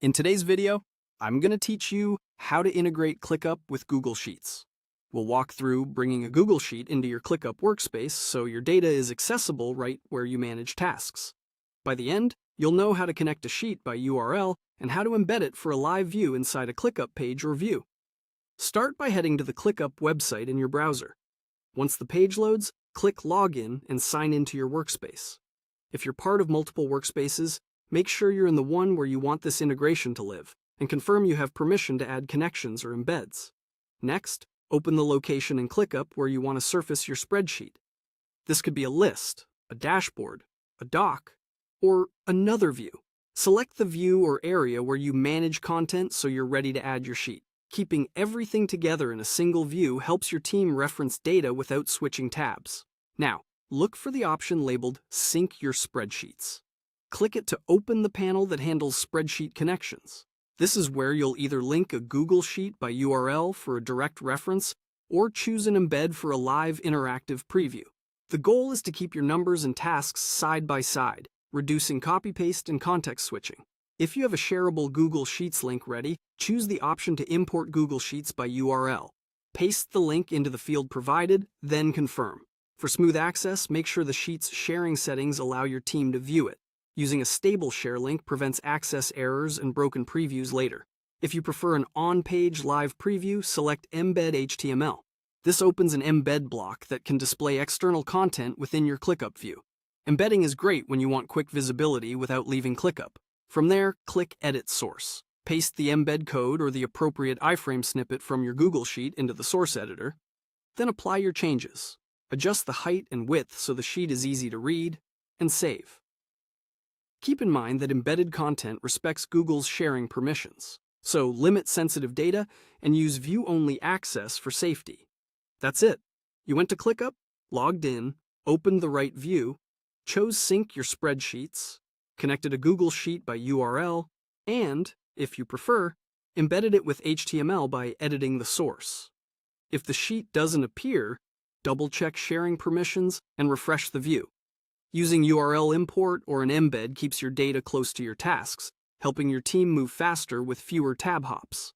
In today's video, I'm going to teach you how to integrate ClickUp with Google Sheets. We'll walk through bringing a Google Sheet into your ClickUp workspace so your data is accessible right where you manage tasks. By the end, you'll know how to connect a sheet by URL and how to embed it for a live view inside a ClickUp page or view. Start by heading to the ClickUp website in your browser. Once the page loads, click Login and sign into your workspace. If you're part of multiple workspaces, make sure you're in the one where you want this integration to live, and confirm you have permission to add connections or embeds. Next, open the location in ClickUp where you want to surface your spreadsheet. This could be a list, a dashboard, a doc, or another view. Select the view or area where you manage content so you're ready to add your sheet. Keeping everything together in a single view helps your team reference data without switching tabs. Now, look for the option labeled Sync Your Spreadsheets. Click it to open the panel that handles spreadsheet connections. This is where you'll either link a Google Sheet by URL for a direct reference or choose an embed for a live interactive preview. The goal is to keep your numbers and tasks side by side, reducing copy-paste and context switching. If you have a shareable Google Sheets link ready, choose the option to import Google Sheets by URL. Paste the link into the field provided, then confirm. For smooth access, make sure the Sheets sharing settings allow your team to view it. Using a stable share link prevents access errors and broken previews later. If you prefer an on-page live preview, select Embed HTML. This opens an embed block that can display external content within your ClickUp view. Embedding is great when you want quick visibility without leaving ClickUp. From there, click Edit Source. Paste the embed code or the appropriate iframe snippet from your Google Sheet into the source editor. Then apply your changes. Adjust the height and width so the sheet is easy to read, and save. Keep in mind that embedded content respects Google's sharing permissions, so limit sensitive data and use view-only access for safety. That's it. You went to ClickUp, logged in, opened the right view, chose Sync Your Spreadsheets, connected a Google Sheet by URL, and, if you prefer, embedded it with HTML by editing the source. If the sheet doesn't appear, double-check sharing permissions and refresh the view. Using URL import or an embed keeps your data close to your tasks, helping your team move faster with fewer tab hops.